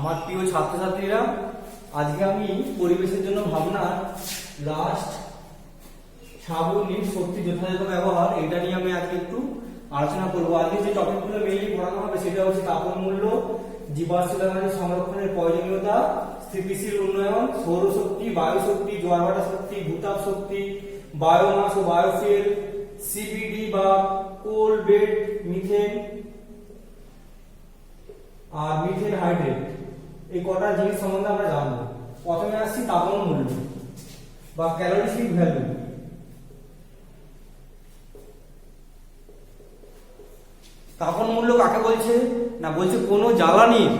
আমার প্রিয় ছাত্রছাত্রীরা, আজকে আমি পরিবেশের জন্য ভাবনার লাস্ট সাবলীল শক্তি যথাযথ ব্যবহার এটা নিয়ে আমি আজকে একটু আলোচনা করব। আজকে যে টপিকগুলো মেইনলি পড়ানো হবে সেটা হচ্ছে তাপন মূল্য, জীবাশ্ম জ্বালানি সংরক্ষণের প্রয়োজনীয়তা, স্থিতিশীল উন্নয়ন, সৌরশক্তি, বায়ু শক্তি, জোয়ার শক্তি, ভূতাপ শক্তি, বায়োমাস ও বায়োফুয়েল, সিবিডি বা কোল বেড মিথেন আর মিথেন হাইড্রেট, এই কটা জিনিস সম্বন্ধে আমরা জানবো। প্রথমে আসছি তাপন মূল্য বা ক্যালোরিফিক ভ্যালু। তাপন মূল্য কাকে বলছে না, বলছে কোনো জ্বালানির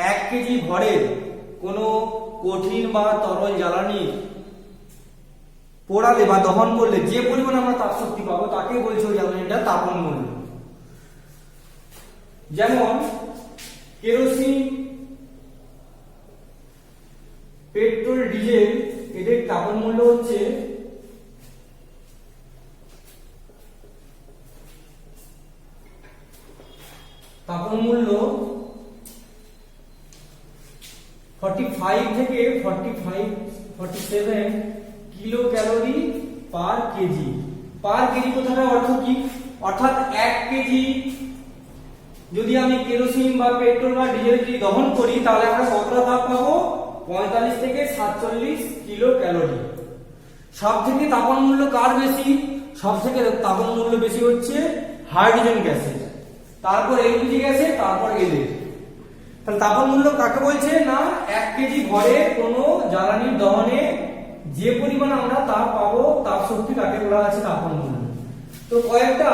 1 কেজি ভরের কোনো কঠিন বা তরল জ্বালানি পোড়ালে বা দহন করলে যে পরিমাণ আমরা তাপ শক্তি পাবো তাকে বলছে ওই জ্বালানিটা তাপন মূল্য। যেমন কেরোসিন, পেট্রোল, ডিজেল, এদের তাপন মূল্য হচ্ছে তাপন মূল্য 45 থেকে 47 কিলো ক্যালোরি পার কেজি। পার কেজি কথাটার অর্থ কি? অর্থাৎ 1 কেজি যদি আমি কেরোসিন বা পেট্রোল বা ডিজেল যদি দহন করি তাহলে আমরা কতটা তাপ পাবো? 45 থেকে 47 কিলো ক্যালোরি। সব থেকে তাপন মূল্য কার বেশি? সব থেকে তাপন মূল্য বেশি হচ্ছে হাইড্রোজেন গ্যাসের, তারপর এলপিজি গ্যাসের, তারপর এলের। তাহলে তাপন মূল্য কাকে বলছে না, 1 কেজি ভরে কোনো জ্বালানির দহনে যে পরিমাণ আমরা তাপ পাবো, তাপ শক্তি, তাকে বলা আছে তাপন মূল্য। তো কয়েকটি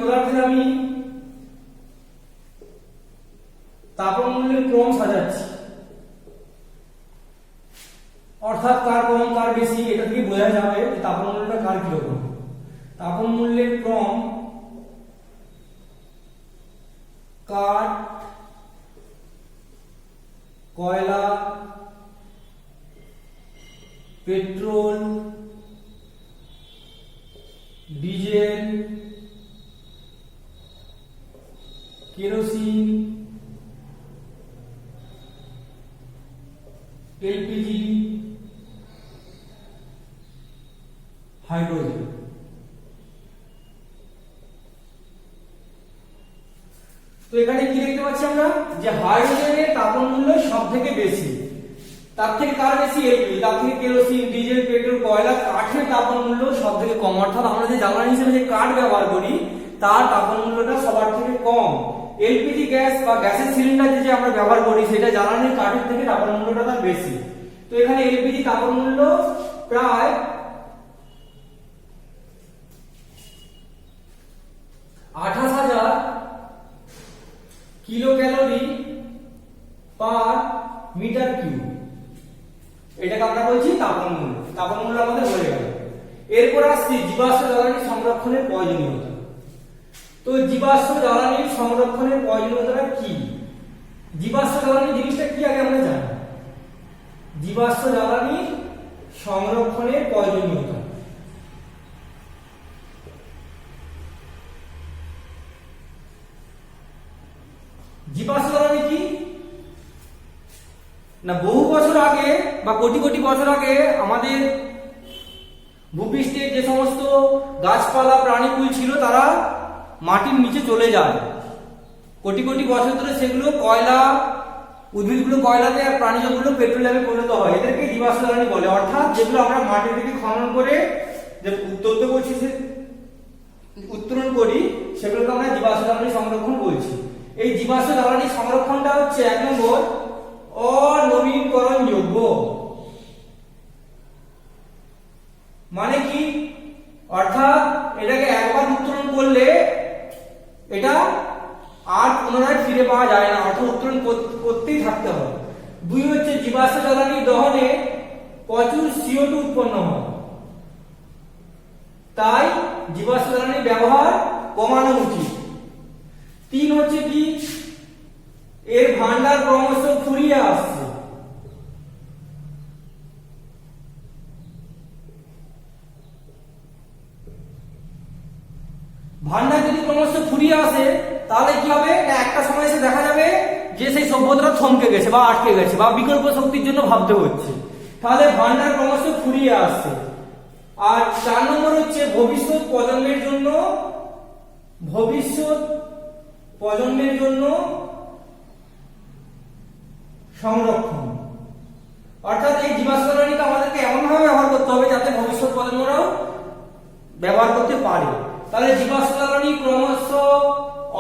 পদার্থের আমি তাপন মূল্যের ক্রম সাজাচ্ছি, অর্থাৎ কার কম কার বেশি এটা থেকে বোঝা যাবে তাপন মূল্যটা কার কিরকম। তাপন মূল্যের ক্রম: কাঠ, কয়লা, petrol, diesel, kerosene, LPG, hydrogen. তো এখানে কি দেখতে পাচ্ছি আমরা, যে হাইড্রোজেনের তাপন মূল্য সব থেকে বেশি। তার থেকে কার বেশি? এলপিজি। তার থেকে কেরোসিন, ডিজেল, পেট্রোল, কয়লা, কাঠের তাপন মূল্য সব থেকে কম। অর্থাৎ আমরা যে জ্বালানি হিসেবে যে কাঠ ব্যবহার করি তার তাপন মূল্যটা সবার থেকে কম। এলপিজি গ্যাস বা গ্যাসের সিলিন্ডার যে আমরা ব্যবহার করি সেটা জ্বালানির কাঠের থেকে তাপন মূল্যটা তার বেশি। তো এখানে এলপিজি তাপন মূল্য প্রায় 28,000 kilo calorie per metre cube. এটাকে আমরা বলছি তাপন মূল্য। তাপন মূল্য আমাদের হয়ে গেল। এরপর আসছি জীবাশ্ম জ্বালানি সংরক্ষণের প্রয়োজনীয়তা। তো জীবাশ্ম জ্বালানি সংরক্ষণের প্রয়োজনীয়তাটা কি? জীবাশ্ম জ্বালানি জিনিসটা কি আগে আমরা জানি। জীবাশ্ম জ্বালানি সংরক্ষণের প্রয়োজনীয়তা: জীবাশ্ম জ্বালানি কি না, বহু বছর আগে বা কোটি কোটি বছর আগে আমাদের ভূপৃষ্ঠের যে সমস্ত গাছপালা, প্রাণীকুল ছিল তারা মাটির নিচে চলে যায়। কোটি কোটি বছর ধরে সেগুলো কয়লা, উদ্ভিদগুলো কয়লাতে আর প্রাণীজগুলো পেট্রোলিয়ামে পরিণত হয়। এদেরকে জীবাশ্ম জ্বালানি বলে। অর্থাৎ যেগুলো আমরা মাটি থেকে খনন করে যে উত্তোলন করি সেগুলোকে আমরা জীবাশ্ম জ্বালানি সংরক্ষণ বলছি। এই জীবাশ্ম জ্বালানি সংরক্ষণটা হচ্ছে 1 নম্বর অনবীকরণযোগ্য। মানে কি? অর্থাৎ এটাকে একবার উত্তোলন করলে এটা আর পুনরায় ফিরে পাওয়া যায় না, অর্থাৎ উত্তোলন করতেই থাকতে হবে। 2 হচ্ছে জীবাশ্ম জ্বালানি দহনে প্রচুর CO2 উৎপন্ন হয়, তাই জীবাশ্ম জ্বালানি ব্যবহার কমানো উচিত। 3 হচ্ছে কি, এর ভান্ডার ক্রমশ ফুরিয়ে আসছে। ভান্ডার যদি ক্রমশ ফুরিয়ে আসে তাহলে কি হবে, না একটা সময় এসে দেখা যাবে যে সেই সভ্যতাটা থমকে গেছে বা আটকে গেছে বা বিকল্প শক্তির জন্য ভাবতে হচ্ছে, তাহলে ভান্ডার ক্রমশ ফুরিয়ে আসছে। আর 4 নম্বর হচ্ছে ভবিষ্যৎ প্রজন্মের জন্য সংরক্ষণ। অর্থাৎ এই জীবাশ্ম জ্বালানিকে আমাদেরকে এমন ভাবে ব্যবহার করতে হবে যাতে ভবিষ্যৎ প্রজন্মরাও ব্যবহার করতে পারে। তাহলে জীবাশ্ম জ্বালানি ক্রমশ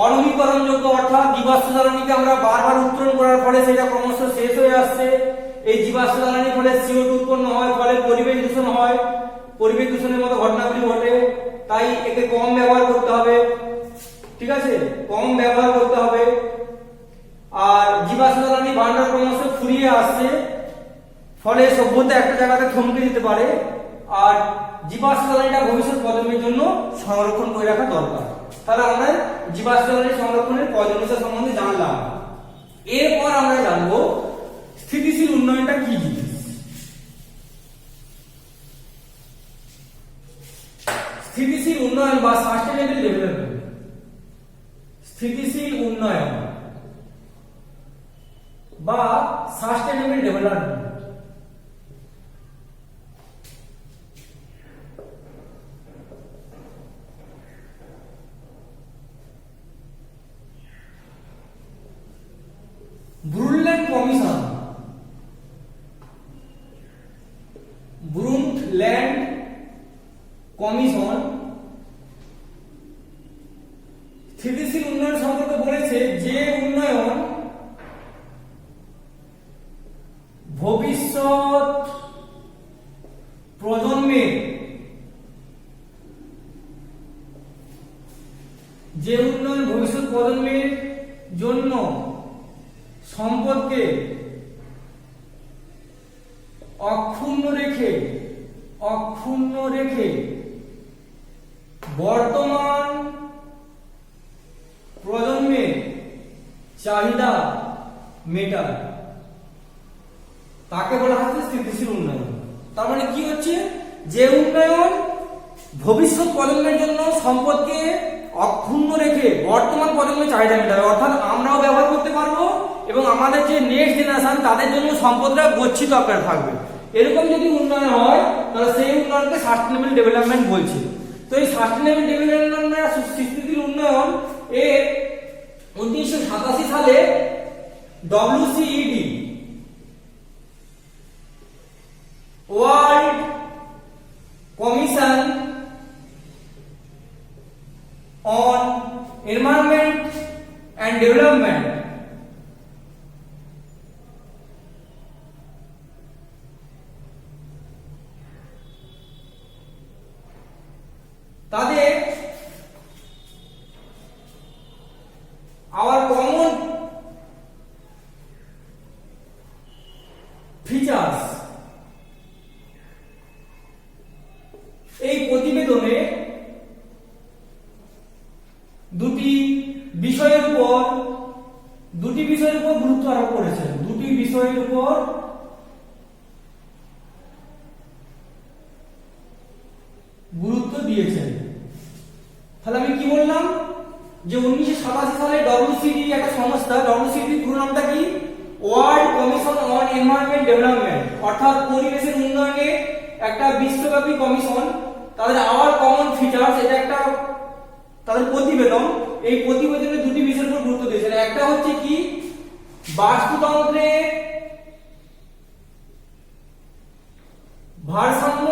অনবীকরণযোগ্য, অর্থাৎ জীবাশ্ম জ্বালানিকে আমরা বারবার উত্তোলন করার ফলে সেটা ক্রমশ শেষ হয়ে আসছে। এই জীবাশ্ম জ্বালানির ফলে CO2 উৎপন্ন হয়, ফলে পরিবেশ দূষণ হয়, পরিবেশ দূষণের মতো ঘটনাগুলি ঘটে। তাই একে কম ব্যবহার করতে হবে, ঠিক আছে, কম ব্যবহার করতে হবে। আর জীবাশ্ম জ্বালানি ভান্ডার ক্রমশ ফুরিয়ে আসছে, ফলে সভ্যতা একটা জায়গাতে থমকে যেতে পারে। আর জীবাশ্ম জ্বালানিটা ভবিষ্যৎ প্রজন্মের জন্য সংরক্ষণ করে রাখা দরকার। তাহলে আমরা জীবাশ্ম জ্বালানি সংরক্ষণের প্রয়োজনীয়তা সম্বন্ধে জানলাম। এরপর আমরা জানবো স্থিতিশীল উন্নয়নটা কি জিনিস। স্থিতিশীল উন্নয়ন বা সাস্টেনেবল ডেভেলপমেন্ট, স্থিতিশীল উন্নয়ন বা সাস্টেনেবল ডেভেলপমেন্ট ব্রুন্ডল্যান্ড কমিশন স্থিতিশীল উন্নয়ন সম্পর্কে বলেছে যে উন্নয়ন ভবিষ্যৎ প্রজন্মের জন্য সম্পদকে অক্ষুণ্ণ রেখে বর্তমান প্রজন্মের চাহিদা মেটায়, তাকে বলা হচ্ছে স্থিতিশীল উন্নয়ন। তার মানে কি হচ্ছে, যে উন্নয়ন ভবিষ্যৎ প্রজন্মের জন্য সম্পদকে অক্ষুণ্ণ রেখে বর্তমান প্রজন্মের চাহিদা মেটাবে, অর্থাৎ আমরাও ব্যবহার করতে পারবো এবং আমাদের যে নেক্সট জেনারেশন তাদের জন্য সম্পদটা গচ্ছিত আকারে থাকবে, এরকম যদি উন্নয়ন হয় তাহলে সেই উন্নয়নকে সাস্টেনেবল ডেভেলপমেন্ট বলছে। তো এই সাস্টেনেবল ডেভেলপমেন্ট স্থিতিশীল উন্নয়ন এর 1987 সালে WCED world commission on environment and development তাদের our common features এই প্রতিবেদনে দুটি বিষয়ের উপর গুরুত্ব আরোপ করেছেন, দুটি বিষয়ের উপর গুরুত্ব দিয়েছেন। তাহলে আমি কি বললাম যে 1987 সালে WCD একটা সংস্থা, WCD পুরো নামটা কি, world commission on environment development, অর্থাৎ পরিবেশের উন্নয়নে একটা বিশ্বব্যাপী কমিশন। তাদের আওয়ার কমন ফিচার্স, এটা একটা তাদের প্রতিবেদন। এই প্রতিবেদনে দুটি বিষয়ের উপর গুরুত্ব দিয়েছেন। একটা হচ্ছে কি, বাস্তুতন্ত্রে ভারসাম্য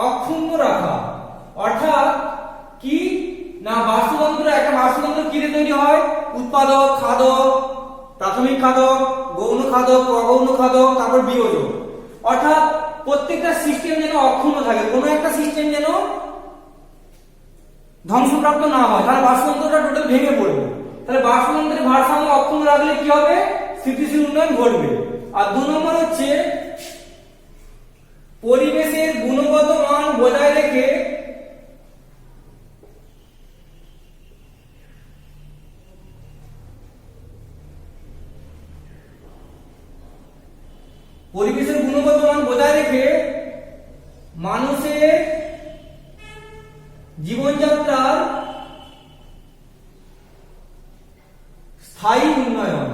অক্ষুণ্ণ রাখা, অর্থাৎ কি না, একটা বাস্তুতন্ত্র কি দিয়ে তৈরি হয়, উৎপাদক, খাদক, প্রাথমিক খাদক, গৌণ খাদক, প্রগৌণ খাদক, তারপর বিয়োজক। অর্থাৎ প্রত্যেকটা সিস্টেম যেন অক্ষুণ্ণ থাকে, কোনো একটা সিস্টেম যেন ধ্বংসপ্রাপ্ত না হয়, তাহলে বাস্তুতন্ত্রটা টোটাল ভেঙে পড়বে। তাহলে বাস্তুতন্ত্রের ভারসাম্য অক্ষুণ্ণ রাখলে কি হবে, স্থিতিশীল উন্নয়ন ঘটবে। আর 2 নম্বর হচ্ছে পরিবেশের গুণগত মান বজায় রেখে মানুষের জীবনযাত্রার স্থায়ী উন্নয়ন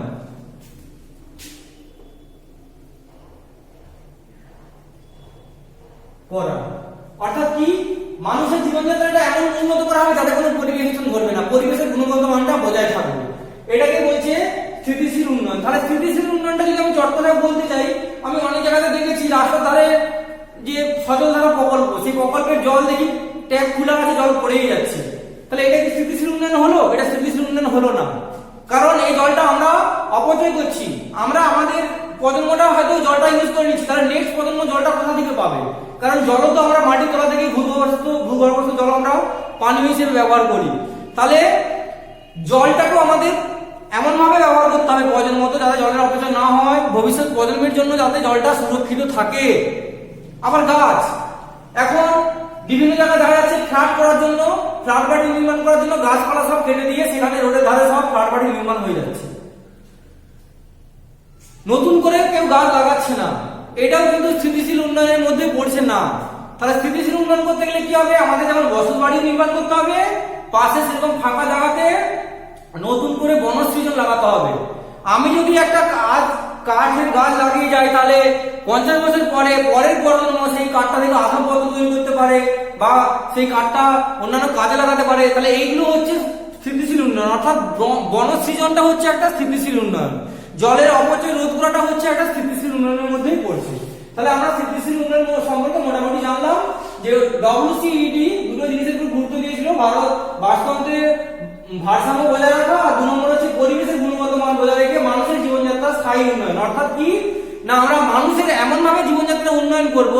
করা। অর্থাৎ কি, মানুষের জীবনযাত্রাটা এমন উন্নত করা হবে যাতে কোনো পরিবেশ দূষণ ঘটবে না, পরিবেশের গুণগত মানটা বজায় থাকবে, এটাকে বলছে স্থিতিশীল উন্নয়ন। তাহলে স্থিতিশীল উন্নয়নটা যদি আমি চট করে বলতে চাই, আমি অনেক জায়গাতে দেখেছি রাস্তার ধারে যে সজল ধারা প্রকল্প, সেই প্রকল্পের জল দেখি ট্যাপ খোলা আছে, জল পড়েই যাচ্ছে। তাহলে এটা কি স্থিতিশীল উন্নয়ন হলো? এটা স্থিতিশীল উন্নয়ন হলো না, কারণ এই জলটা আমরা অপচয় করছি। আমরা আমাদের প্রজন্মটা হয়তো জলটা ইউজ করে নিচ্ছি, তাহলে নেক্সট প্রজন্ম জলটা কোথা থেকে পাবে? কারণ জল তো আমরা মাটির তলা থেকে ভূগর্ভস্থ জল আমরা পানীয় হিসেবে ব্যবহার করি। তাহলে জলটাকে আমাদের এমন ভাবে ব্যবহার করতে হবে প্রয়োজন মতো, যাতে জলের অপচয় না হয়, ভবিষ্যৎ প্রজন্মের জন্য যাতে জলটা সুরক্ষিত থাকে। আবার গাছ, এখন বিভিন্ন জায়গায় দেখা যাচ্ছে ফ্ল্যাট করার জন্য, ফ্ল্যাট বাড়ি নির্মাণ করার জন্য গাছপালা সব কেটে দিয়ে সেখানে রোডের ধারে সব ফ্ল্যাট বাড়ি নির্মাণ হয়ে যাচ্ছে, নতুন করে কেউ গাছ লাগাচ্ছে না। এটাও কিন্তু স্থিতিশীল উন্নয়নের মধ্যে পড়ছে না। তাহলে স্থিতিশীল উন্নয়ন করতে গেলে কি হবে? আমাদের যেমন বসত বাড়ি নির্মাণ করতে হবে, পাশে সেরকম ফাঁকা জায়গাতে নতুন করে বনসৃজন লাগাতে হবে। আমি যদি একটা কাঠের গাছ লাগিয়ে যাই, তাহলে 50 বছর পরে পরের প্রজন্ম সেই কাঠটা থেকে আসবাবপত্র তৈরি করতে পারে বা সেই কাঠটা অন্যান্য কাজে লাগাতে পারে। তাহলে এইগুলো হচ্ছে স্থিতিশীল উন্নয়ন। অর্থাৎ বনসৃজনটা হচ্ছে একটা স্থিতিশীল উন্নয়ন, জলের অপচয় রোধ করাটা হচ্ছে একটা স্থিতিশীল উন্নয়নের মধ্যেই পড়ছে। তাহলে আমরা স্থিতিশীল উন্নয়ন সম্পর্কে মোটামুটি জানলাম যে WCED দুটো জিনিসের উপর গুরুত্ব দিয়েছিল, ভারত বাস্তুতন্ত্রের ভারসাম্য বজায় রাখা, আর 2 নম্বর হচ্ছে পরিবেশের গুণগত মান বজায় রেখে মানুষের জীবনযাত্রার স্থায়ী উন্নয়ন। অর্থাৎ কি না, আমরা মানুষের এমন ভাবে জীবনযাত্রা উন্নয়ন করব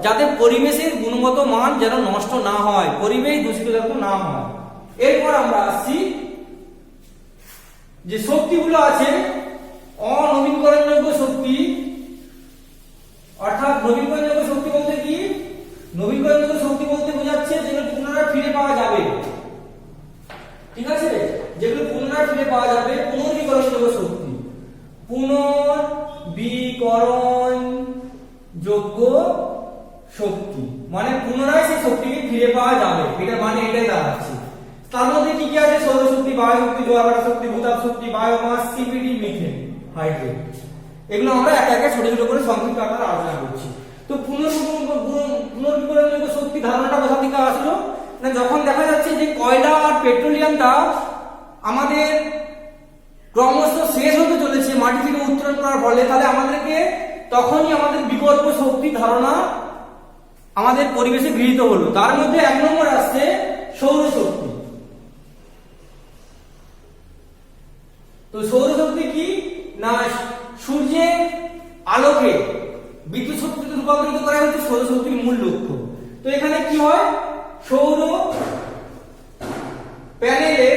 যাতে পরিবেশের গুণগত মান যেন নষ্ট না হয়, পরিবেশ দূষিত যাতে না হয়। এরপর আমরা আসছি যে শক্তিগুলো আছে, অনবীকরণযোগ্য শক্তি। অর্থাৎ নবীকরণযোগ্য শক্তি বলতে কি? নবীকরণযোগ্য শক্তি বলতে বোঝাচ্ছে যেগুলো পুনরায় ফিরে পাওয়া যাবে, ঠিক আছে, যেগুলো পুনরায় ফিরে পাওয়া যাবে। পুনর্বীকরণযোগ্য শক্তি, পুনর্বীকরণযোগ্য শক্তি মানে পুনরায় সেই শক্তিকে ফিরে পাওয়া যাবে, এটা মানে এটাই দাঁড়াচ্ছে। তার মধ্যে কি কি আছে? সৌরশক্তি, বায়ুশক্তি, জোয়ার শক্তি, ভূতাপ শক্তি, বায়োমাস, সিপিডি, মিথেন, হাইড্রোজেন। এগুলো আমরা একে একে ছোট ছোট করে সংক্ষিপ্ত আকারে আলোচনা করছি। তো পুনর্বীকরণযোগ্য শক্তি ধারণাটা কোথা থেকে আসলো না, যখন দেখা যাচ্ছে যে কয়লা আর পেট্রোলিয়ামটা আমাদের ক্রমশ শেষ হতে চলেছে মাটি থেকে উত্তোলন করার ফলে, তাহলে আমাদেরকে তখনই আমাদের বিকল্প শক্তি ধারণা আমাদের পরিবেশে গৃহীত হলো। তার মধ্যে 1 নম্বর আসছে সৌরশক্তি। তো সৌরশক্তি কি না, সূর্যের আলোকে বিদ্যুৎ শক্তিতে রূপান্তরিত করা হচ্ছে সৌরশক্তির মূল লক্ষ্য। তো এখানে কি হয়, সৌর প্যানেলে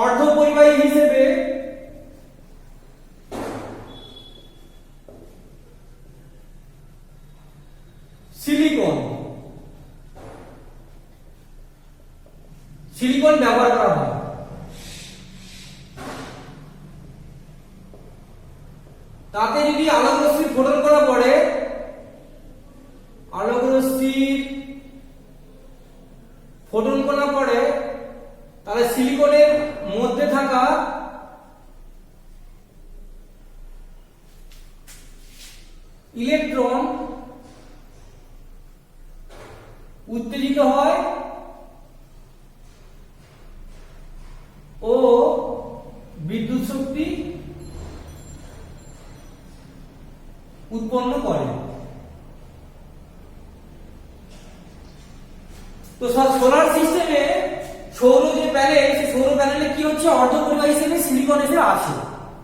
অর্ধপরিবাহী হিসেবে সিলিকন ব্যবহার করা হয়। তাতে যদি আলোক রশ্মি ফোটন করা পড়ে, আলোক রশ্মির ফোটন করা পড়ে, তাহলে সিলিকনের মধ্যে থাকা ইলেকট্রন উত্তেজিত হয় ও বিদ্যুৎ শক্তি উৎপন্ন করে। তো সোলার সিস্টেমে সৌর যে প্যানেল, সেই সৌর প্যানেলে কি হচ্ছে, অর্ধপরিবাহী হিসেবে সিলিকন এসে আছে,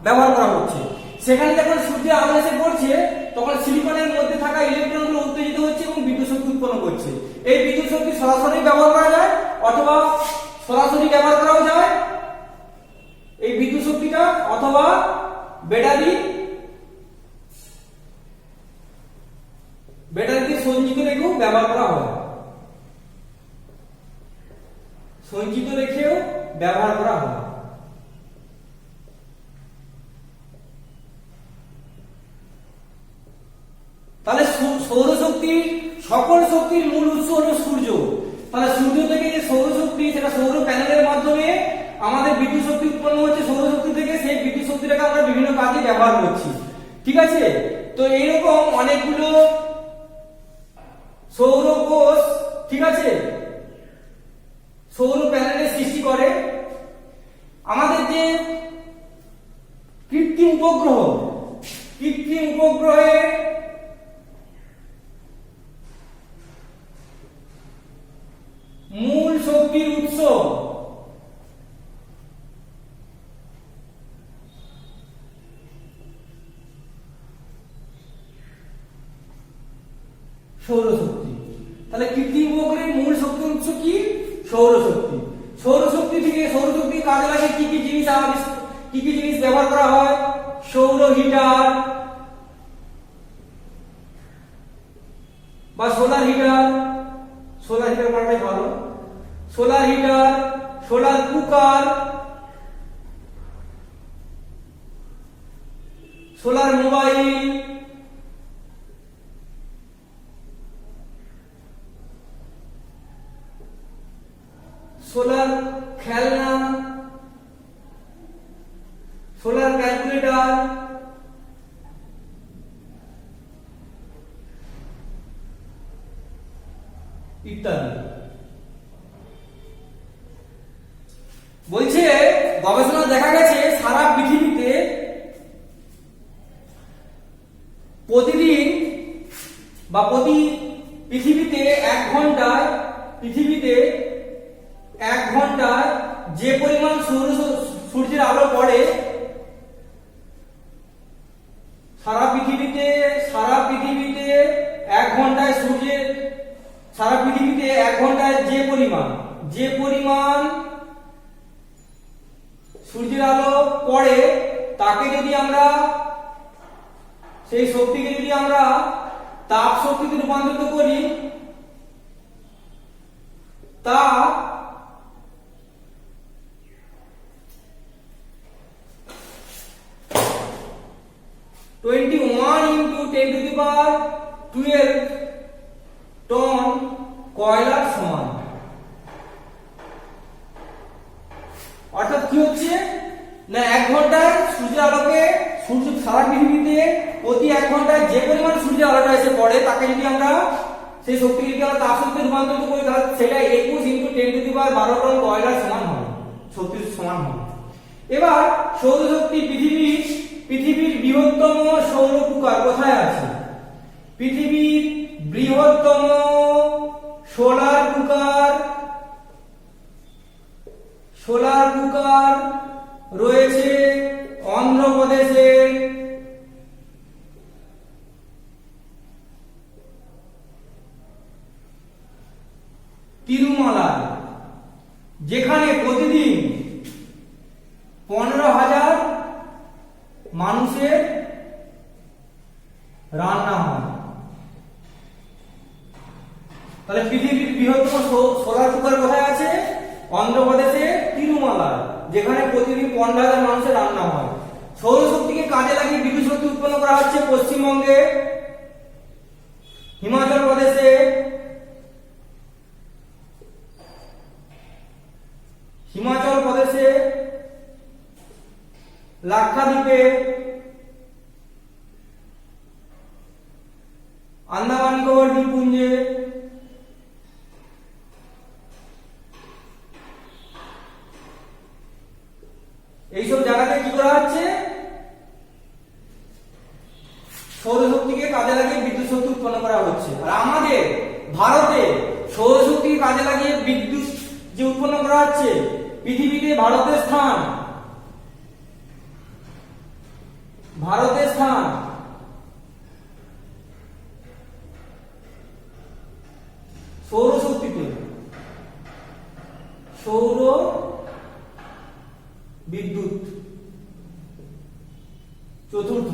ব্যবহার করা হচ্ছে। সেখানে যখন সূর্যের আলো এসে পড়ছে, তখন সিলিকনের মধ্যে থাকা ইলেকট্রনগুলো উত্তেজিত হচ্ছে এবং বিদ্যুৎ শক্তি উৎপন্ন করছে। এই বিদ্যুৎ শক্তি সরাসরি ব্যবহার করা যায় অথবা সরাসরি ব্যবহার করাও যায় এই বিদ্যুৎ শক্তিটা, অথবা ব্যাটারিতে সঞ্চিত রেখেও ব্যবহার করা হয়, সঞ্চিত রেখেও ব্যবহার করা হয়। তাহলে সৌরশক্তির সকল শক্তির মূল উৎস হলো সূর্য। তাহলে সূর্য থেকে যে সৌরশক্তি, সেটা সৌর প্যানেলের মাধ্যমে আমাদের সৌর কোষ, ঠিক আছে, সৌর প্যানেলের সৃষ্টি করে। আমাদের যে কৃত্রিম উপগ্রহে মূল শক্তির উৎস সৌরশক্তি। তাহলে কৃত্রিম উপগ্রহের মূল শক্তির উৎস কি? সৌরশক্তি। সৌরশক্তি কাজে লাগে কি কি জিনিস ব্যবহার করা হয়? সৌর হিটার বা সোলার হিটার মানেটাই ভালো। Solar heater, solar cooker, solar mobile, solar খেলনা, সোলার ক্যালকুলেটর ইত্যাদি। বলছে গবেষণা দেখা গেছে সারা পৃথিবীতে প্রতিদিন বা পৃথিবীতে 1 ঘন্টায় যে পরিমাণ সূর্যের আলো পড়ে, সারা পৃথিবীতে 1 ঘন্টায় যে পরিমাণ সূর্যের আলো পড়ে, তাকে যদি আমরা সেই শক্তিকে যদি আমরা তাপ শক্তিতে রূপান্তরিত করি, তা 21 × 10⁻12 টন কয়লার সমান। অর্থাৎ কি হচ্ছে না, 1 ঘন্টায় সূর্যের আলোকে সারা পৃথিবীতে প্রতি 1 ঘন্টায় যে পরিমাণ সূর্যের আলোটা এসে পড়ে, তাকে যদি আমরা সেই শক্তিকে যদি আমরা তাপ শক্তিতে রূপান্তরিত করি, তাহলে সেটা 21 × 10⁻12 টন কয়লার সমান হবে, শক্তির সমান হবে। এবার সৌরশক্তি পৃথিবীর বৃহত্তম সৌর কুকার কোথায় আছে? পৃথিবীর বৃহত্তম সোলার কুকার রয়েছে অন্ধ্রপ্রদেশের তিরুমালায়, যেখানে প্রতিদিন 15,000 মানুষের রান্না হয়। তাহলে পৃথিবীর বৃহত্তম সোলার কুকার কোথায় আছে? অন্ধ্রপ্রদেশে তিরুমালায়, যেখানে প্রতিদিন 15,000 মানুষের রান্না হয়। সৌরশক্তিকে কাজে লাগিয়ে বিদ্যুৎ শক্তি উৎপন্ন করা হচ্ছে পশ্চিমবঙ্গে, হিমাচল প্রদেশে, লাক্ষাদ্বীপে, আন্দামান নিকোবর দ্বীপপুঞ্জে, এইসব জায়গাতে কি করা হচ্ছে? সৌরশক্তিকে কাজে লাগিয়ে বিদ্যুৎ শক্তি উৎপন্ন করা হচ্ছে। আর আমাদের ভারতে সৌরশক্তিকে কাজে লাগিয়ে বিদ্যুৎ যে উৎপন্ন করা হচ্ছে, পৃথিবীতে ভারতের স্থান সৌরশক্তিতে, সৌর বিদ্যুৎ চতুর্থ।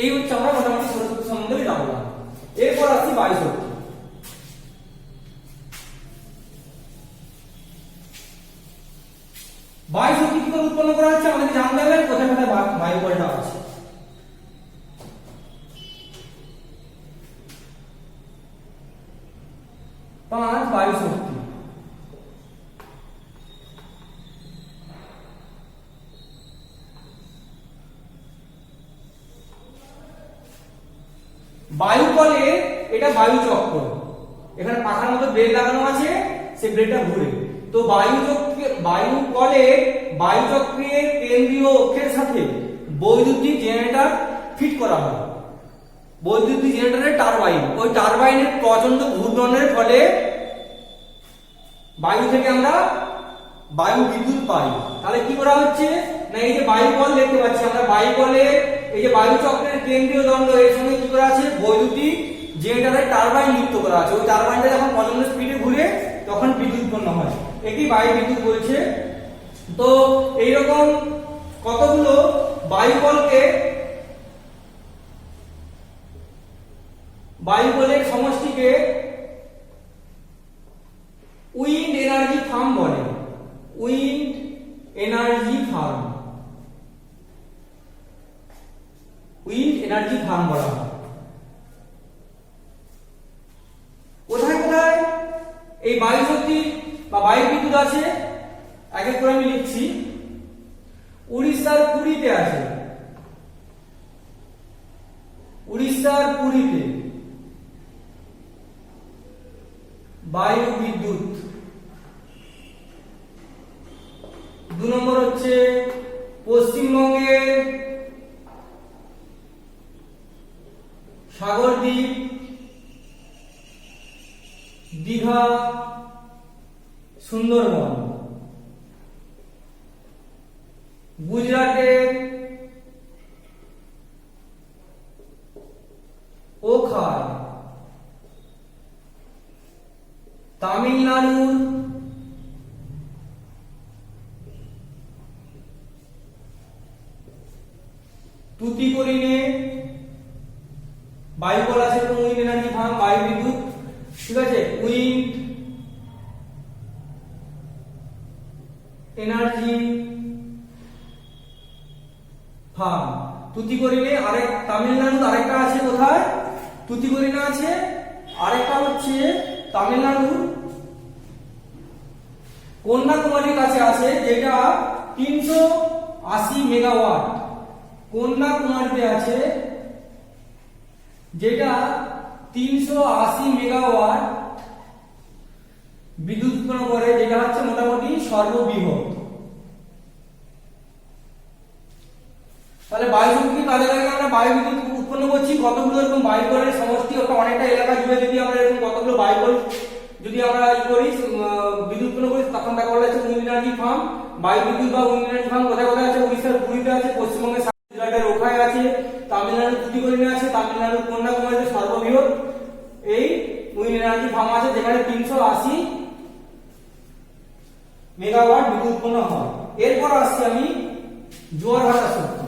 এই হচ্ছে আমরা মোটামুটি সৌরশক্তি সম্বন্ধে জানলাম। এরপর আসছি বায়ু শক্তি। বায়ু শক্তি কি করে উৎপন্ন করা হচ্ছে আমাদের জানতে হবে। কোথায় কোথায় বায়ু কয়টা আছে? পাঁচ বায়ু শক্তি। বায়ুকলের এটা বায়ু চক্র, এখানে পাখার মতো ব্লেড লাগানো আছে, সেই ব্লেডটা ঘুরে। তো বায়ু চক্রের কেন্দ্রীয় অক্ষের সাথে বৈদ্যুতিক জেনারেটর ফিট করা হয়। বৈদ্যুতিক জেনারেটরের টারবাইন, ওই টারবাইনের প্রচন্ড ঘূর্ণনের ফলে বায়ু থেকে আমরা বায়ু বিদ্যুৎ পাই। তাহলে কি করা হচ্ছে না, এই যে বায়ু বল দেখতে পাচ্ছি আমরা, বায়ু বলে এই যে বায়ু চক্রের কেন্দ্রীয় দণ্ড, এর সঙ্গে কি করা আছে, বৈদ্যুতিক জেনারেটরের টারবাইন যুক্ত করা আছে। ওই টারবাইনটা যখন প্রচন্ড স্পিডে ঘুরে তখন বিদ্যুৎ উৎপন্ন হয়, এটি বায়ু বিদ্যুৎ বলছে। তো এইরকম কতগুলো বায়ু বলের সমষ্টিকে উইন্ড এনার্জি ফার্ম বলে। উইন্ড এনার্জি ফার্ম বলা হয়। কোথায় কোথায় এই বায়ু শক্তি বা বায়ু বিদ্যুৎ আছে, এক এক করে আমি লিখছি। উড়িষ্যার পুরীতে আছে, উড়িষ্যার পুরীতে বায়ু বিদ্যুৎ। 2 নম্বর হচ্ছে পশ্চিমবঙ্গের সাগরদ্বীপ, দীঘা, সুন্দরবন। গুজরাটের ওখার, তামিলনাড়ুর তুতিকোরিনে বায়ু বল আছে, উইন্ড এনার্জি ফার্ম, বায়ু বিদ্যুৎ, ঠিক আছে। উইন্ড এনার্জি ফার্ম তুতিকোরিনে। আরেক তামিলনাড়ুর আরেকটা আছে, কোথায়, তুতিকোরিনে আছে। আরেকটা হচ্ছে তামিলনাড়ুর কন্যাকুমারীর কাছে আছে, যেটা 380 মেগাওয়াট। কন্যাকুমারীতে আছে যেটা 380 মেগাওয়াট বিদ্যুৎ উৎপন্ন করে, যেটা হচ্ছে মোটামুটি সর্ববৃহৎ। তাহলে বায়ু শক্তি কাজে লাগিয়ে আমরা বায়ু বিদ্যুৎ উৎপন্ন করছি। কতগুলো এরকম বায়ু বলের সমষ্টি, অনেকটা এলাকা জুড়ে যদি আমরা এরকম কতগুলো বায়ু বল যদি আমরা করি, বিদ্যুৎ উৎপন্ন করি, তখন তাকে বলা হচ্ছে উইন্ড এনার্জি ফার্ম। বায়ু বিদ্যুৎ বা উইন্ড এনার্জি ফার্ম কোথায় কোথায় আছে, উড়িষ্যার পুরীতে আছে, পশ্চিমবঙ্গের গুজরাটের ওখায় আছে, তামিলনাড়ুর তুতিকোরিনে আছে, তামিলনাড়ুর কন্যাকুমারীতে সর্ববৃহৎ এই উইন্ড এনার্জি ফার্ম আছে, যেখানে 380 মেগাওয়াট বিদ্যুৎ উৎপন্ন হয়। এরপর আসছি আমি জোয়ার ভাটা শক্তি।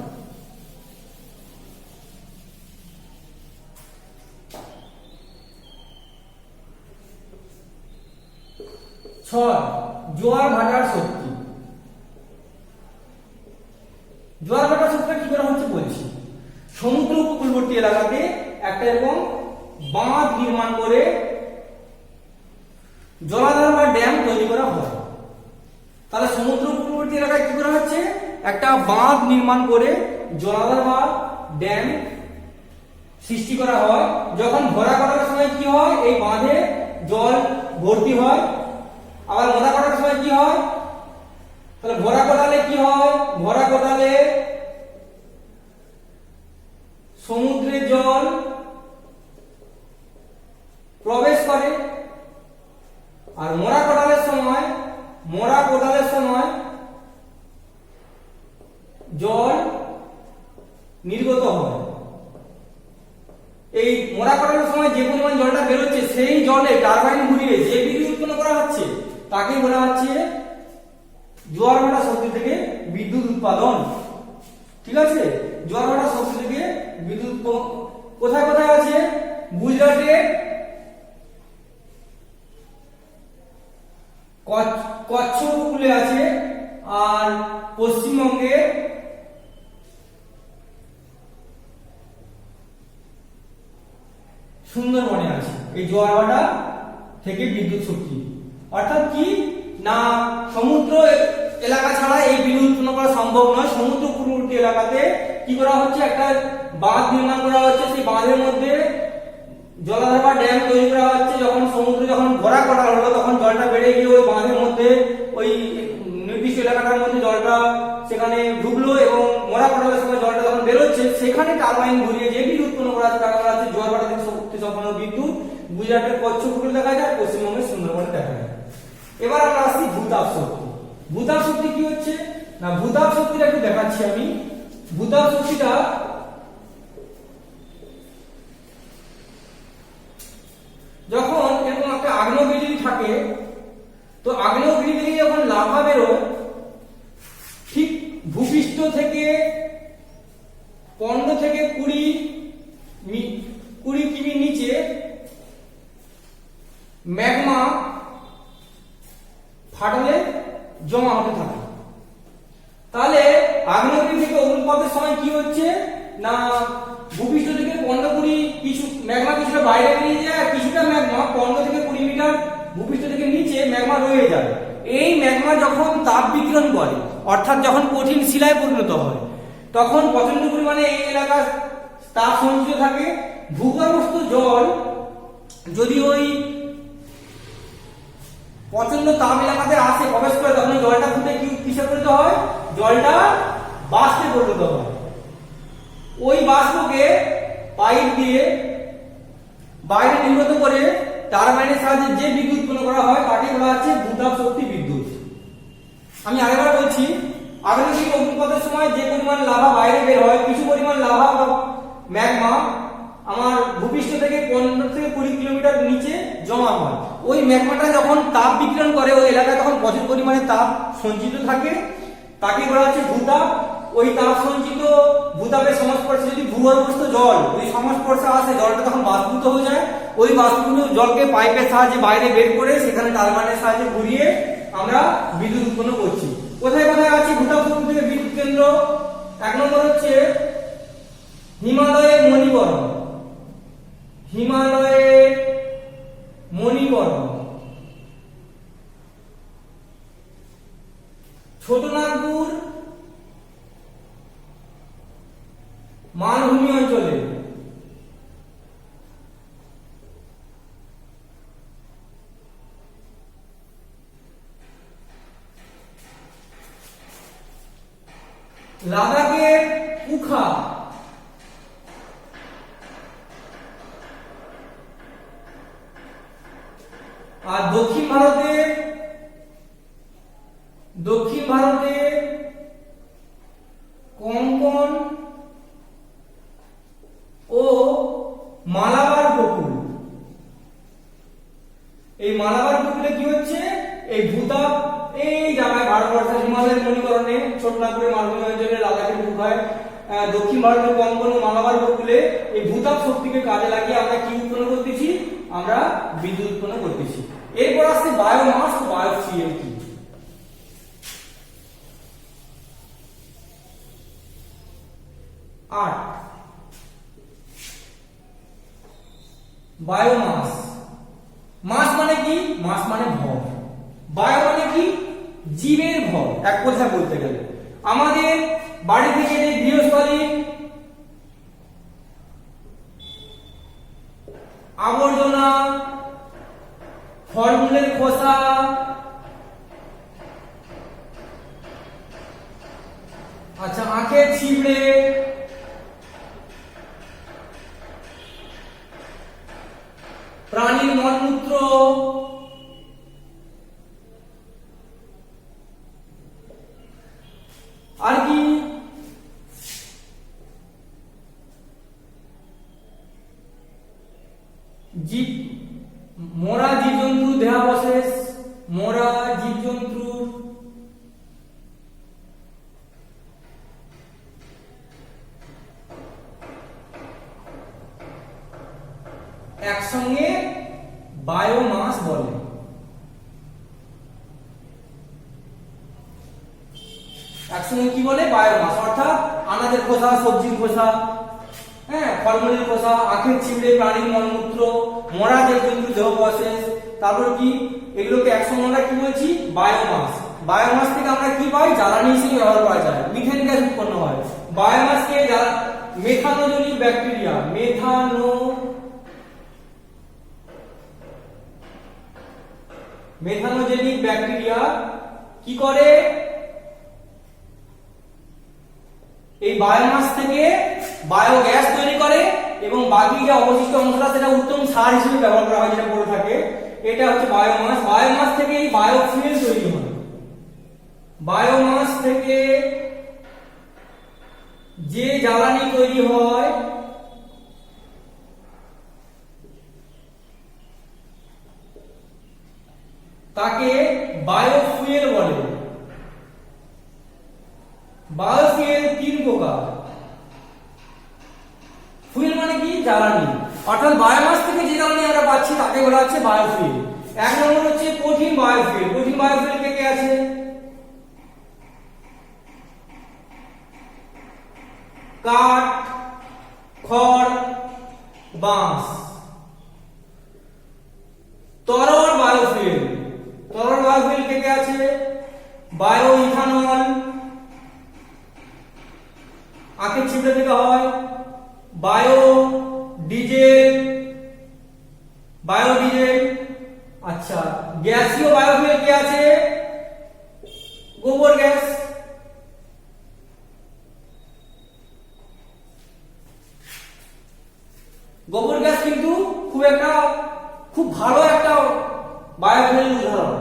6 জোয়ার ভাটার শক্তি। জোয়ার ভাটার শক্তিটা কি করা হচ্ছে বলছি। সমুদ্র উপকূলবর্তী এলাকাতে একটা এরকম বাঁধ নির্মাণ করে জলাধার বা ড্যাম তৈরি করা হয়। তাহলে সমুদ্র উপকূলবর্তী এলাকায় কি করা হচ্ছে, একটা বাঁধ নির্মাণ করে জলাধার বা ড্যাম সৃষ্টি করা হয়। যখন ভরা করার সময় কি হয়, এই বাঁধে জল ভর্তি হয়। আবার মোড়া করার সময় কি হয়, তাহলে ভরা কোটালে কি হয়, ভরা কোটালে সমুদ্রের জল প্রবেশ করে, আর মোড়া কোটালের সময় জল নির্গত হয়। এই মোড়া কোটালের সময় যে পরিমাণ জলটা বেরোচ্ছে, সেই জলে টারবাইন ঘুরিয়ে যে বিদ্যুৎ উৎপন্ন করা হচ্ছে তাকে বলা হচ্ছে জোয়ার ভাটা শক্তি থেকে বিদ্যুৎ উৎপাদন। ঠিক আছে, জোয়ার ভাটা শক্তি থেকে বিদ্যুৎ কোথায় কোথায় আছে, গুজরাটে কচ্ছ উপকূলে আছে, আর পশ্চিমবঙ্গে সুন্দরবনে আছে এই জোয়ার ভাটা থেকে বিদ্যুৎ শক্তি। অর্থাৎ কি না, সমুদ্র এলাকা ছাড়া এই বিদ্যুৎ উৎপন্ন করা সম্ভব নয়। সমুদ্র উপকূলবর্তী এলাকাতে কি করা হচ্ছে, একটা বাঁধ নির্মাণ করা হচ্ছে। সেই বাঁধের মধ্যে জলাধার বা ড্যাম তৈরি করা হচ্ছে, যখন সমুদ্র যখন ভরা করা হলো তখন জলটা বেড়ে গিয়ে ওই বাঁধের মধ্যে ওই নির্দিষ্ট এলাকাটার মধ্যে জলটা সেখানে ঢুকলো এবং মরা পড়ার সময় জলটা যখন বেরোচ্ছে সেখানে টারবাইন ঘুরিয়ে যে বিদ্যুৎ উৎপন্ন করা হচ্ছে তাকে বলা হচ্ছে জোয়ার ভাটা থেকে শক্তি সম্পন্ন বিদ্যুৎ। গুজরাটের কচ্ছ উপকূলে দেখা যায়, পশ্চিমবঙ্গের সুন্দরবনে দেখা যায়। এবার আমরা আসছি ভূতাপ শক্তি। ভূতাপ শক্তি কি হচ্ছে না, ভূতাপ শক্তিটা একটু দেখাচ্ছি আমি। ভূতাপ শক্তিটা যখন এরকম একটা আগ্নেয়গিরি থাকে, তো আগ্নেয়গিরি থেকে যখন লাভা বেরোয় ঠিক ভূপৃষ্ঠ থেকে 15 থেকে 20 কিমি নিচে ম্যাগমা ফাটলে জমা হতে থাকে। তাহলে আগ্নেয়গিরি থেকে অগ্নুৎপাতের সময় কি হচ্ছে না, ভূপৃষ্ঠ থেকে 15-20 কিছু ম্যাগমা কিছুটা বাইরে বেরিয়ে যায়, আর কিছুটা ম্যাগমা 15 থেকে 20 মিটার ভূপৃষ্ঠ থেকে নিচে ম্যাগমা রয়ে যায়। এই ম্যাগমা যখন তাপ বিকিরণ করে, অর্থাৎ যখন কঠিন শিলায় পরিণত হয়, তখন প্রচন্ড পরিমাণে এই এলাকার তাপ সঞ্চিত থাকে। ভূগর্ভস্থ জল যদি ওই প্রচন্ড তাপ এলাকাতে আসে, প্রবেশ করে, তখন জলটা ফুটে কিসে পরিণত হয়, জলটা বাষ্পে পরিণত হয়। ওই বাষ্পকে পাইপ দিয়ে বাইরে নির্গত করে টারবাইনের সাহায্যে যে বিদ্যুৎ উৎপন্ন করা হয় তাকে বলা হচ্ছে ভূতাপ শক্তি বিদ্যুৎ। আমি আরেকবার বলছি, আগ্নেয়গিরি অগ্নুৎপাতের সময় যে পরিমাণ লাভা বাইরে বের হয়, কিছু পরিমাণ লাভা বা ম্যাগমা আমার ভূপৃষ্ঠ থেকে 15 থেকে 20 কিলোমিটার নিচে জমা হয়। ওই ম্যাগমাটা যখন তাপ বিকিরণ করে ওই এলাকায় তখন প্রচুর পরিমাণে তাপ সঞ্চিত থাকে, তাকে বলা হচ্ছে ভূতাপ। ওই তাপ সঞ্চিত ভূতাপের সংস্পর্শে যদি ভূগর্ভস্থ জল ওই সংস্পর্শে আসে, জলটা তখন বাষ্পীভূত হয়ে যায়। ওই বাষ্পীভূত জলকে পাইপের সাহায্যে বাইরে বের করে সেখানে টারবাইনের সাহায্যে ঘুরিয়ে আমরা বিদ্যুৎ উৎপন্ন করছি। কোথায় কোথায় আছে ভূতাপ শক্তি থেকে বিদ্যুৎ কেন্দ্র? 1 নম্বর হচ্ছে হিমালয়ের মণিবরম। হিমালয়ের মণিবরম, ছোটনাগপুর মালভূমি অঞ্চলে, লাদাখের কুখা, আর দক্ষিণ ভারতের কোঙ্কন ও মালাবার উপকূল। এই মালাবার উপকূলে কি হচ্ছে, এই ভূতাপ এই জায়গায় ভারতবর্ষের হিমালয়ের মণিকরণে, ছোটনাগপুরের মালভূমি অঞ্চলে, লাদাখের গুহায়, দক্ষিণ ভারতের কোঙ্কন ও মালাবার উপকূলে এই ভূতাপ শক্তিকে কাজে লাগিয়ে আমরা কি উৎপন্ন করতেছি, আমরা বিদ্যুৎ উৎপন্ন করতেছি। এরপর আসছে বায়োমাস ও বায়োফুয়েল কি। বায়োমাস, মাস মানে কি, মাস মানে ভর, বায়ো মানে কি, জীবের ভর। এক কথা বলতে গেলে আমাদের বাড়ি থেকে যে গৃহস্থালী আবর্জনা, ফলমূলের খোসা, আচ্ছা আখের ছিবড়ে, প্রাণীর মলমূত্র, আর কি জীব, মরা জীবজন্তুর দেহাবশেষ, মরা জীবজন্তুর একসঙ্গে বায়োমাস বলে। একসঙ্গে কি বলে, বায়োমাস। অর্থাৎ আনাজের খোসা, সবজির খোসা, হ্যাঁ, ফলমূলের খোসা, আখের ছিবড়ে, প্রাণীর মলমূত্র, মরা জীবজন্তুর দেহাবশেষ, তারপর কি, এগুলোকে একসঙ্গে আমরা কি বলছি, বায়োমাস। বায়োমাস থেকে আমরা কি পাই, জ্বালানি হিসেবে ব্যবহার করা যায়, মিথেন গ্যাস উৎপন্ন হয়। বায়োমাসকে মেথানোজনীয় ব্যাকটেরিয়া, মেথানোজেনিক ব্যাকটেরিয়া কি করে, এই বায়োমাস থেকে বায়োগ্যাস তৈরি করে এবং বাকি যে অবশিষ্ট অংশটা সেটা উত্তম সার হিসেবে ব্যবহার করা হয়, যেটা পড়ে থাকে। এটা হচ্ছে বায়োমাস। বায়োমাস থেকে এই বায়োফুয়েল তৈরি হয়। বায়োমাস থেকে যে জ্বালানি তৈরি হয় তাকে বায়োফুয়েল বলে। বায়োফুয়েল তিন প্রকার। ফুয়েল মানে কি, জ্বালানি, অর্থাৎ বায়োমাস থেকে যে জ্বালানি আমরা পাচ্ছি তাকে বলা হচ্ছে বায়োফুয়েল। এক নম্বর হচ্ছে কঠিন বায়োফুয়েল। কঠিন বায়োফুয়েল কে কে আছে, কাঠ, খড়, বাঁশ। তরল বায়োফুয়েল। তরল বায়োফুয়েল কে কে আছে, বায়ো ইথানল, আখের ছিবড়ে থেকে হয়, বায়ো ডিজেল, বায়োডিজেল। আচ্ছা, গ্যাসীয় বায়োফুয়েল কে আছে, গোবর গ্যাস। গোবর গ্যাস কিন্তু খুব ভালো একটা বায়োফুয়েল উদাহরণ।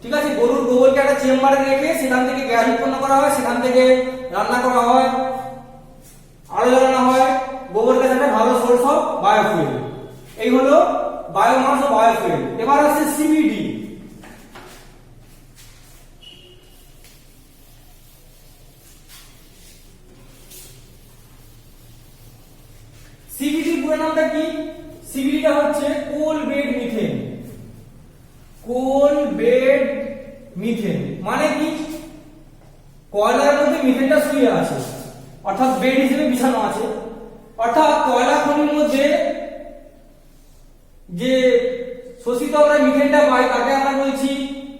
ঠিক আছে, গরুর গোবরকে একটা চেম্বারে রেখে সেখান থেকে গ্যাস উৎপন্ন করা হয়, সেখান থেকে রান্না করা হয়, আলো জ্বালানো হয়। গোবর গ্যাস একটা ভালো সোর্স অফ বায়োফুয়েল। এই হলো বায়োমাস ও বায়োফুয়েল। এবার আছে সিবিডি। সিবিডি পুরো নামটা কি, সিবিডিটা হচ্ছে কোল বেড মিথেন। কোল বেড মিথেন মানে কি, কয়লার মধ্যে মিথেনটা শুয়ে আছে, অর্থাৎ বেড হিসেবে বিছানো আছে। অর্থাৎ কয়লা খনির মধ্যে যে শোষিত আমরা মিথেনটা পাই তাকে আমরা বলছি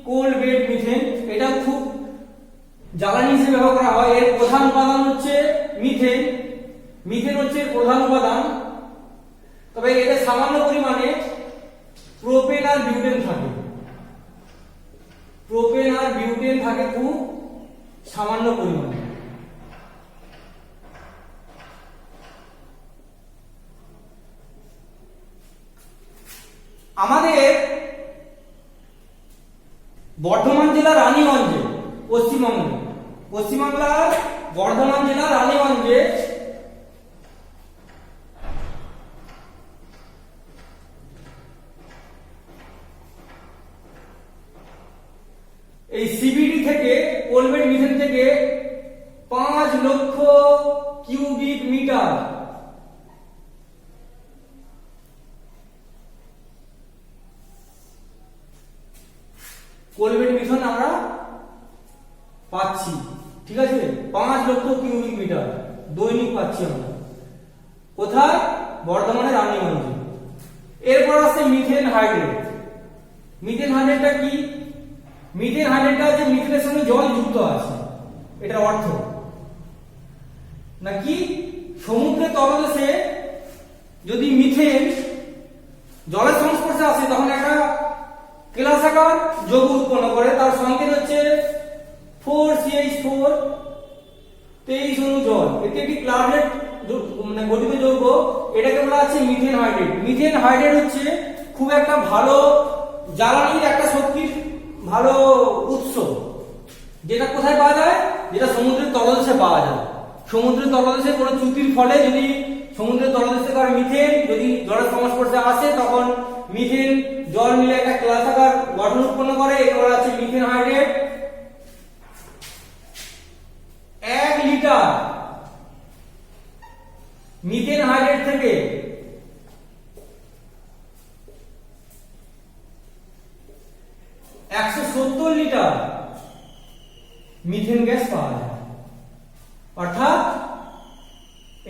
কোল বেড মিথেন। এটা খুব জ্বালানি হিসেবে ব্যবহার করা হয়। এর প্রধান উপাদান হচ্ছে মিথেন। মিথেন হচ্ছে প্রধান উপাদান, তবে এতে সামান্য পরিমাণে প্রোপেন আর বিউটেন থাকে। প্রোপেন আর বিউটেন থাকে খুব সামান্য পরিমাণে। আমাদের বর্ধমান জেলার রানীগঞ্জে, পশ্চিমবাংলার বর্ধমান জেলার রানীগঞ্জে এই সিবিডি থেকে, কোলবেড মিথেন থেকে 5 লক্ষ কিউবিক মিটার কোলবেড মিথেন আমরা পাচ্ছি। ঠিক আছে, 5 লক্ষ কিউবিক মিটার দৈনিক পাচ্ছি আমরা। কোথায়, বর্ধমানের রানীগঞ্জে। এরপর আছে মিথেন হাইড্রেট। মিথেন হাইড্রেটটা কি, মিথেন হাইড্রেটটা হচ্ছে মিথেনের সঙ্গে জল যুক্ত আছে, এটার অর্থ নাকি সমুদ্রের তলদেশে যদি মিথেন জলের সংস্পর্শে আসে তখন একটা কেলাসাকার যৌগ উৎপন্ন করে, তার সংকেত হচ্ছে 4CH4 23 অণু জল। এটি একটি ক্লাউডেড মানে গঠিত যৌগ, এটাকে বলা আছে মিথেন হাইড্রেট। মিথেন হাইড্রেট হচ্ছে খুব একটা ভালো জ্বালানির একটা শক্তির ভালো উৎস, যেটা কোথায় পাওয়া যায়, যেটা সমুদ্রের তলদেশে পাওয়া যায়। সমুদ্রের তলদেশে কোনো চ্যুতির ফলে যদি সমুদ্রের তলদেশে কার মিথেন যদি জলের সংস্পর্শে আসে তখন মিথেন জল মিলে একটা ক্লাসাকার গঠন উৎপন্ন করে, একে বলা হচ্ছে methane hydrate. 1 litre methane hydrate থেকে 170 লিটার মিথেন গ্যাস পাওয়া যায়। অর্থাৎ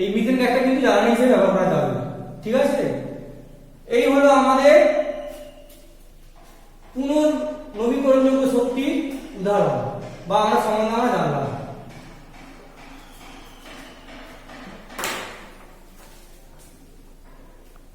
এই মিথেন গ্যাসটা কিন্তু জ্বালানি হিসেবে ব্যবহার করা যাবে। ঠিক আছে, এই হলো আমাদের পুনর্নবীকরণযোগ্য শক্তির উদাহরণ বা আমরা সম্বন্ধে আমরা জানলাম।